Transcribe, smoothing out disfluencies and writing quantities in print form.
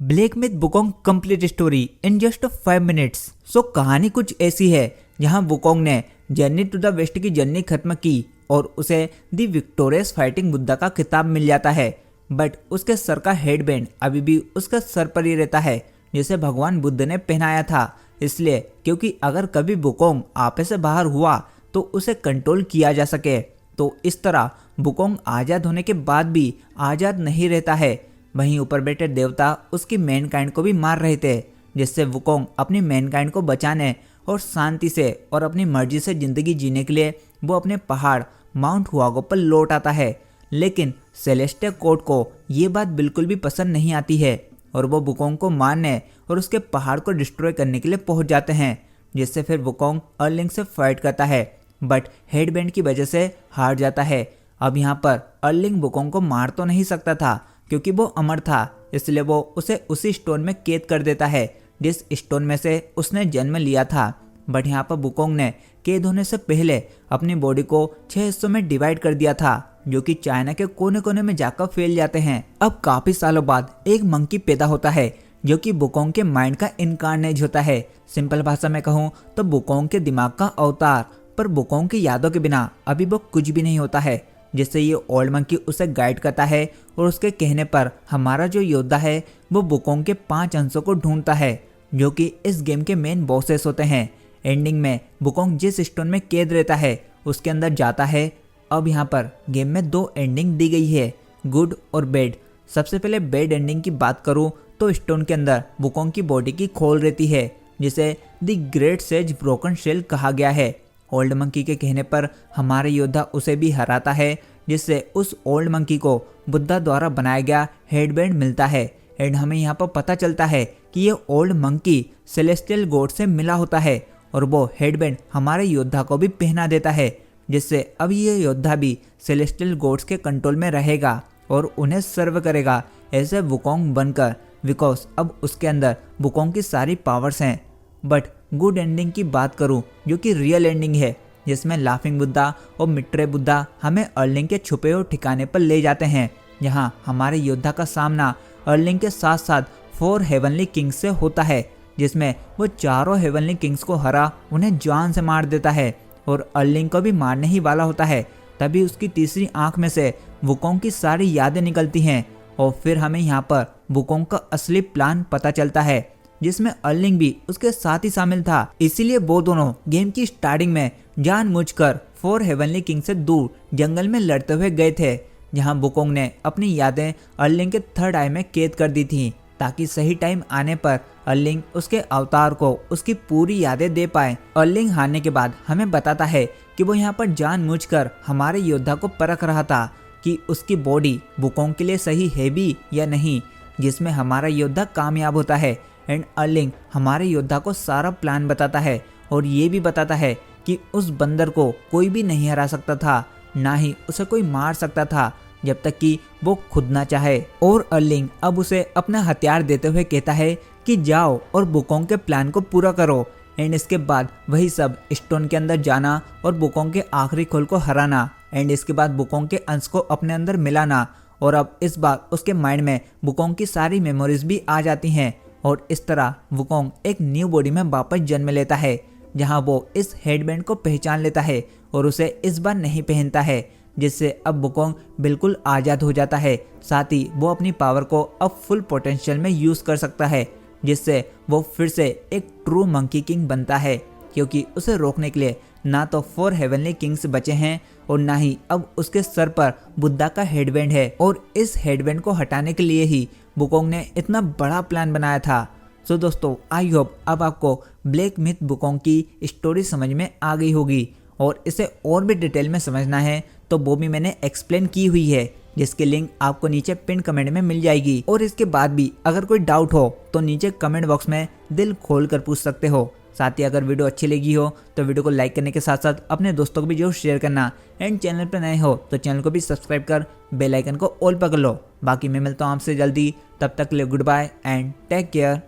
Black myth Wukong complete story in just 5 minutes. So कहानी कुछ ऐसी है जहां वुकोंग ने जर्नी टू द वेस्ट की जर्नी खत्म की और उसे दी विक्टोरियस फाइटिंग बुद्धा का खिताब मिल जाता है। बट उसके सर का हेडबैंड अभी भी उसके सर पर ही रहता है जिसे भगवान बुद्ध ने पहनाया था, इसलिए क्योंकि अगर कभी वुकोंग आपे से बाहर हुआ तो उसे कंट्रोल किया जा सके। तो इस तरह वुकोंग आज़ाद होने के बाद भी आज़ाद नहीं रहता है। वहीं ऊपर बैठे देवता उसकी मैनकाइंड को भी मार रहे थे, जिससे वुकोंग अपनी मैनकाइंड को बचाने और शांति से और अपनी मर्जी से ज़िंदगी जीने के लिए वो अपने पहाड़ माउंट हुआगो पर लौट आता है। लेकिन सेलेस्टिया कोर्ट को ये बात बिल्कुल भी पसंद नहीं आती है और वो वुकोंग को मारने और उसके पहाड़ को डिस्ट्रॉय करने के लिए पहुंच जाते हैं, जिससे फिर वुकोंग अर्लिंग से फाइट करता है बट हेडबैंड की वजह से हार जाता है। अब यहाँ पर अर्लिंग वुकोंग को मार तो नहीं सकता था क्योंकि वो अमर था, इसलिए वो उसे उसी स्टोन में कैद कर देता है जिस स्टोन में से उसने जन्म लिया था। बट यहाँ पर वुकोंग ने कैद होने से पहले अपनी बॉडी को 6 हिस्सों में डिवाइड कर दिया था जो कि चाइना के कोने कोने में जाकर फैल जाते हैं। अब काफी सालों बाद एक मंकी पैदा होता है जो कि वुकोंग के माइंड का इनकार्नेज होता है। सिंपल भाषा में कहूँ तो वुकोंग के दिमाग का अवतार, पर वुकोंग की यादों के बिना अभी वो कुछ भी नहीं होता है, जिससे ये ओल्ड मंकी उसे गाइड करता है और उसके कहने पर हमारा जो योद्धा है वो वुकोंग के 5 अंशों को ढूंढता है जो कि इस गेम के मेन बॉसेस होते हैं। एंडिंग में वुकोंग जिस स्टोन में कैद रहता है उसके अंदर जाता है। अब यहाँ पर गेम में 2 एंडिंग दी गई है, गुड और बैड। सबसे पहले बैड एंडिंग की बात करूँ तो स्टोन के अंदर वुकोंग की बॉडी की खोल रहती है जिसे the great sage broken shell कहा गया है। ओल्ड मंकी के कहने पर हमारे योद्धा उसे भी हराता है, जिससे उस ओल्ड मंकी को बुद्धा द्वारा बनाया गया हेडबैंड मिलता है। एंड हमें यहाँ पर पता चलता है कि ये ओल्ड मंकी सेलेस्टियल गॉड से मिला होता है और वो हेडबैंड हमारे योद्धा को भी पहना देता है, जिससे अब ये योद्धा भी सेलेस्टियल गॉड्स के कंट्रोल में रहेगा और उन्हें सर्व करेगा ऐसे वुकोंग बनकर, बिकॉज अब उसके अंदर वुकोंग की सारी पावर्स हैं। बट गुड एंडिंग की बात करूं जो कि रियल एंडिंग है, जिसमें लाफिंग बुद्धा और मिट्रे बुद्धा हमें अर्लिंग के छुपे हुए ठिकाने पर ले जाते हैं, जहां हमारे योद्धा का सामना अर्लिंग के साथ साथ 4 हेवनली किंग्स से होता है, जिसमें वो चारों हेवनली किंग्स को हरा उन्हें जान से मार देता है और अर्लिंग को भी मारने ही वाला होता है। तभी उसकी तीसरी आंख में से वुकोंग की सारी यादें निकलती हैं और फिर हमें यहाँ पर वुकोंग का असली प्लान पता चलता है, जिसमें अर्लिंग भी उसके साथ ही शामिल था। इसीलिए वो दोनों गेम की स्टार्टिंग में जानबूझकर 4 हेवनली किंग से दूर जंगल में लड़ते हुए गए थे, जहां वुकोंग ने अपनी यादें अर्लिंग के थर्ड आई में कैद कर दी थी ताकि सही टाइम आने पर अर्लिंग उसके अवतार को उसकी पूरी यादें दे पाए। अर्लिंग हारने के बाद हमें बताता है कि वो यहाँ पर जानबूझकर हमारे योद्धा को परख रहा था कि उसकी बॉडी वुकोंग के लिए सही है भी या नहीं, जिसमें हमारा योद्धा कामयाब होता है। एंड अर्लिंग हमारे योद्धा को सारा प्लान बताता है और ये भी बताता है कि उस बंदर को कोई भी नहीं हरा सकता था, ना ही उसे कोई मार सकता था जब तक कि वो खुद ना चाहे। और अर्लिंग अब उसे अपना हथियार देते हुए कहता है कि जाओ और वुकोंग के प्लान को पूरा करो। एंड इसके बाद वही सब स्टोन के अंदर जाना और वुकोंग के आखिरी खोल को हराना, एंड इसके बाद वुकोंग के अंश को अपने अंदर मिलाना। और अब इस बार उसके माइंड में वुकोंग की सारी मेमोरीज भी आ जाती हैं और इस तरह वुकोंग एक न्यू बॉडी में वापस जन्म लेता है, जहां वो इस हेडबैंड को पहचान लेता है और उसे इस बार नहीं पहनता है, जिससे अब वुकोंग बिल्कुल आज़ाद हो जाता है। साथ ही वो अपनी पावर को अब फुल पोटेंशियल में यूज़ कर सकता है, जिससे वो फिर से एक ट्रू मंकी किंग बनता है, क्योंकि उसे रोकने के लिए ना तो 4 हेवनली किंग्स बचे हैं और ना ही अब उसके सर पर बुद्धा का हेडबैंड है। और इस हेडबैंड को हटाने के लिए ही वुकोंग ने इतना बड़ा प्लान बनाया था। सो दोस्तों, आई होप अब आपको ब्लैक मिथ वुकोंग की स्टोरी समझ में आ गई होगी और इसे और भी डिटेल में समझना है तो वो भी मैंने एक्सप्लेन की हुई है, जिसकी लिंक आपको नीचे पिन कमेंट में मिल जाएगी। और इसके बाद भी अगर कोई डाउट हो तो नीचे कमेंट बॉक्स में दिल खोल कर पूछ सकते हो। साथ ही अगर वीडियो अच्छी लगी हो तो वीडियो को लाइक करने के साथ साथ अपने दोस्तों को भी जरूर शेयर करना। एंड चैनल पर नए हो तो चैनल को भी सब्सक्राइब कर बेल आइकन को ऑल पर कर लो। बाकी मैं मिलता हूँ आपसे जल्दी, तब तक के लिए goodbye and take care.